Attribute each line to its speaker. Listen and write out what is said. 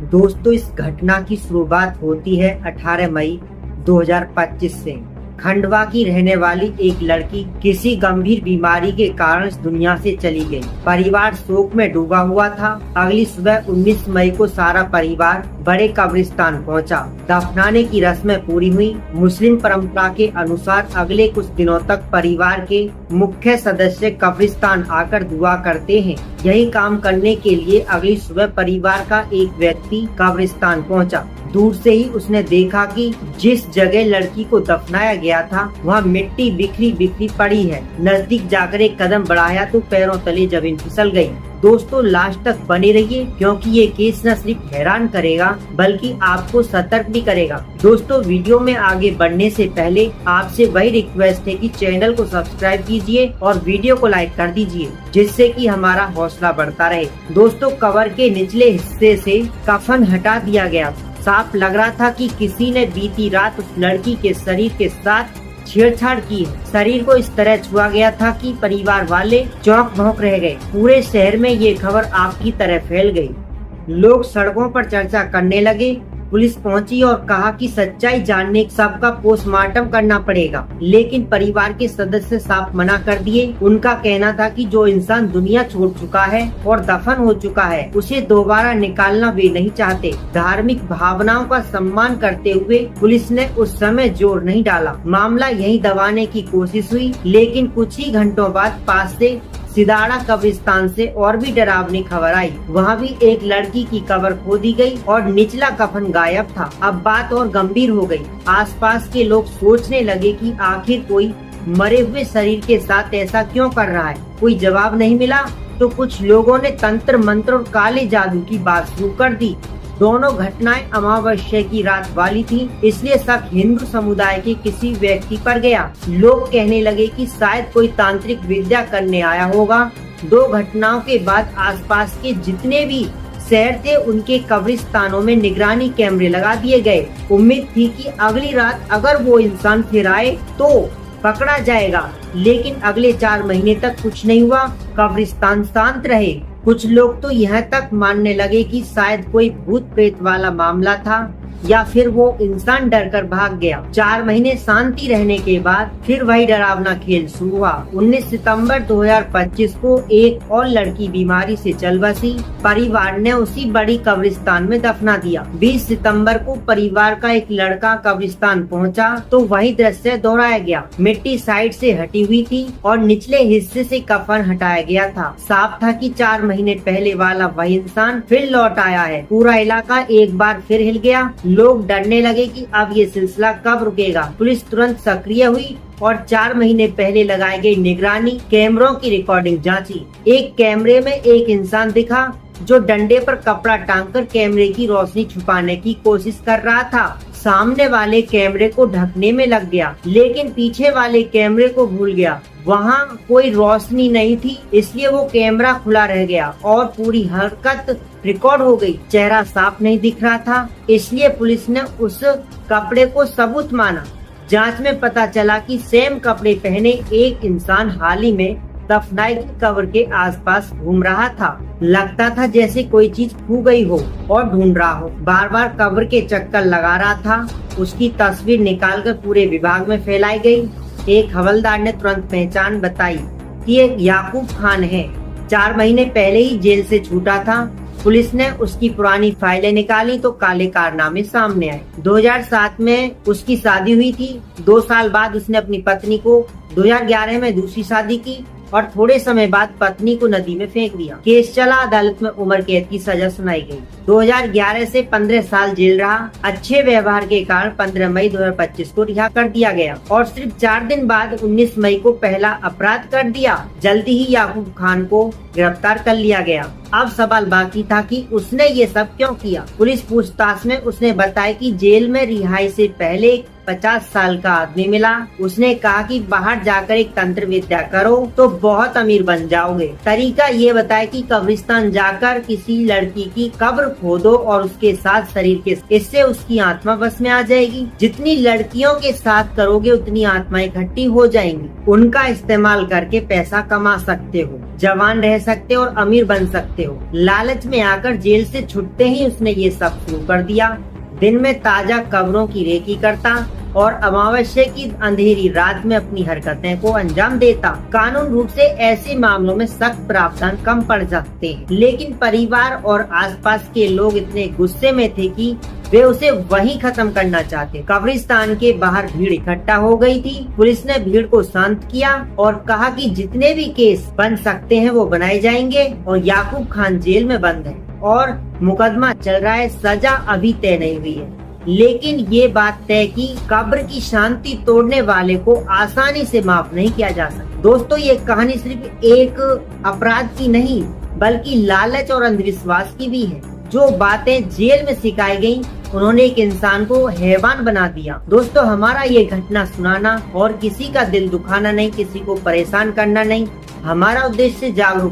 Speaker 1: दोस्तों, इस घटना की शुरुआत होती है 18 मई 2025 से। खंडवा की रहने वाली एक लड़की किसी गंभीर बीमारी के कारण इस दुनिया से चली गई। परिवार शोक में डूबा हुआ था। अगली सुबह 19 मई को सारा परिवार बड़े कब्रिस्तान पहुंचा। दफनाने की रस्में पूरी हुई। मुस्लिम परंपरा के अनुसार अगले कुछ दिनों तक परिवार के मुख्य सदस्य कब्रिस्तान आकर दुआ करते हैं। यही काम करने के लिए अगली सुबह परिवार का एक व्यक्ति कब्रिस्तान पहुंचा। दूर से ही उसने देखा कि जिस जगह लड़की को दफनाया गया था वहाँ मिट्टी बिखरी बिखरी पड़ी है। नजदीक जाकर एक कदम बढ़ाया तो पैरों तले जमीन फिसल गई। दोस्तों, लास्ट तक बने रहिए क्योंकि ये केस न सिर्फ हैरान करेगा बल्कि आपको सतर्क भी करेगा। दोस्तों, वीडियो में आगे बढ़ने से पहले आपसे वही रिक्वेस्ट है कि चैनल को सब्सक्राइब कीजिए और वीडियो को लाइक कर दीजिए, जिससे कि हमारा हौसला बढ़ता रहे। दोस्तों, कवर के निचले हिस्से से कफन हटा दिया गया। साफ लग रहा था कि किसी ने बीती रात उस लड़की के शरीर के साथ छेड़छाड़ की है। शरीर को इस तरह छुआ गया था कि परिवार वाले चौंक भौंक रह गए। पूरे शहर में ये खबर आग की तरह फैल गई। लोग सड़कों पर चर्चा करने लगे। पुलिस पहुंची और कहा कि सच्चाई जानने सबका पोस्टमार्टम करना पड़ेगा, लेकिन परिवार के सदस्य साफ मना कर दिए। उनका कहना था कि जो इंसान दुनिया छोड़ चुका है और दफन हो चुका है, उसे दोबारा निकालना वे नहीं चाहते। धार्मिक भावनाओं का सम्मान करते हुए पुलिस ने उस समय जोर नहीं डाला। मामला यहीं दबाने की कोशिश हुई, लेकिन कुछ ही घंटों बाद पास से सिदाड़ा कब्रिस्तान से और भी डरावनी खबर आई। वहाँ भी एक लड़की की कब्र खोदी गई और निचला कफन गायब था। अब बात और गंभीर हो गई। आसपास के लोग सोचने लगे कि आखिर कोई मरे हुए शरीर के साथ ऐसा क्यों कर रहा है। कोई जवाब नहीं मिला तो कुछ लोगों ने तंत्र मंत्र और काले जादू की बात शुरू कर दी। दोनों घटनाएं अमावस्या की रात वाली थी, इसलिए शक हिंदू समुदाय के किसी व्यक्ति पर गया। लोग कहने लगे कि शायद कोई तांत्रिक विद्या करने आया होगा। दो घटनाओं के बाद आसपास के जितने भी शहर थे उनके कब्रिस्तानों में निगरानी कैमरे लगा दिए गए। उम्मीद थी कि अगली रात अगर वो इंसान फिर आए तो पकड़ा जाएगा, लेकिन अगले 4 महीने तक कुछ नहीं हुआ। कब्रिस्तान शांत रहे। कुछ लोग तो यहाँ तक मानने लगे कि शायद कोई भूत प्रेत वाला मामला था या फिर वो इंसान डरकर भाग गया। 4 महीने शांति रहने के बाद फिर वही डरावना खेल शुरू हुआ। 19 सितंबर 2025 को एक और लड़की बीमारी से चल बसी। परिवार ने उसी बड़ी कब्रिस्तान में दफना दिया। 20 सितंबर को परिवार का एक लड़का कब्रिस्तान पहुंचा तो वही दृश्य दोहराया गया। मिट्टी साइड से हटी हुई थी और निचले हिस्से से कफन हटाया गया था। साफ था कि 4 महीने पहले वाला वही इंसान फिर लौट आया है। पूरा इलाका एक बार फिर हिल गया। लोग डरने लगे कि अब ये सिलसिला कब रुकेगा। पुलिस तुरंत सक्रिय हुई और 4 महीने पहले लगाए गए निगरानी कैमरों की रिकॉर्डिंग जांची। एक कैमरे में एक इंसान दिखा जो डंडे पर कपड़ा टांगकर कैमरे की रोशनी छुपाने की कोशिश कर रहा था। सामने वाले कैमरे को ढकने में लग गया, लेकिन पीछे वाले कैमरे को भूल गया। वहाँ कोई रोशनी नहीं थी, इसलिए वो कैमरा खुला रह गया और पूरी हरकत रिकॉर्ड हो गई। चेहरा साफ नहीं दिख रहा था, इसलिए पुलिस ने उस कपड़े को सबूत माना। जांच में पता चला कि सेम कपड़े पहने एक इंसान हाल ही में दफनाई की कब्र के आसपास घूम रहा था। लगता था जैसे कोई चीज खो गई हो और ढूंढ रहा हो। बार बार कब्र के चक्कर लगा रहा था। उसकी तस्वीर निकालकर पूरे विभाग में फैलाई गई। एक हवलदार ने तुरंत पहचान बताई कि ये याकूब खान है। 4 महीने पहले ही जेल से छूटा था। पुलिस ने उसकी पुरानी फाइलें निकाली तो काले कारनामे सामने आए। 2007 में उसकी शादी हुई थी। 2 साल बाद उसने अपनी पत्नी को 2011 में दूसरी शादी की और थोड़े समय बाद पत्नी को नदी में फेंक दिया। केस चला, अदालत में उम्र कैद की सजा सुनाई गई। 2011 से 15 साल जेल रहा। अच्छे व्यवहार के कारण 15 मई 2025 को रिहा कर दिया गया और सिर्फ 4 दिन बाद 19 मई को पहला अपराध कर दिया। जल्दी ही याकूब खान को गिरफ्तार कर लिया गया। अब सवाल बाकी था कि उसने ये सब क्यों किया। पुलिस पूछताछ में उसने बताया कि जेल में रिहाई से पहले 50 साल का आदमी मिला। उसने कहा कि बाहर जाकर एक तंत्र विद्या करो तो बहुत अमीर बन जाओगे। तरीका ये बताया कि कब्रिस्तान जाकर किसी लड़की की कब्र खोदो और उसके साथ शरीर के, इससे उसकी आत्मा बस में आ जाएगी। जितनी लड़कियों के साथ करोगे उतनी आत्माएं इकट्ठी हो जाएंगी। उनका इस्तेमाल करके पैसा कमा सकते हो, जवान रह सकते हो और अमीर बन सकते सकते हो। लालच में आकर जेल से छुटते ही उसने ये सब शुरू कर दिया। दिन में ताजा कब्रों की रेकी करता और अमावस्या की अंधेरी रात में अपनी हरकतें को अंजाम देता। कानून रूप से ऐसे मामलों में सख्त प्रावधान कम पड़ सकते हैं, लेकिन परिवार और आसपास के लोग इतने गुस्से में थे कि वे उसे वहीं खत्म करना चाहते। कब्रिस्तान के बाहर भीड़ इकट्ठा हो गई थी। पुलिस ने भीड़ को शांत किया और कहा कि जितने भी केस बन सकते हैं वो बनाए जाएंगे और याकूब खान जेल में बंद है और मुकदमा चल रहा है। सजा अभी तय नहीं हुई है, लेकिन ये बात तय की कब्र की शांति तोड़ने वाले को आसानी से माफ नहीं किया जा सकता। दोस्तों, ये कहानी सिर्फ एक अपराध की नहीं बल्कि लालच और अंधविश्वास की भी है। जो बातें जेल में सिखाई गयी उन्होंने एक इंसान को हैवान बना दिया। दोस्तों, हमारा ये घटना सुनाना और किसी का दिल दुखाना नहीं, किसी को परेशान करना नहीं। हमारा उद्देश्य जागरूक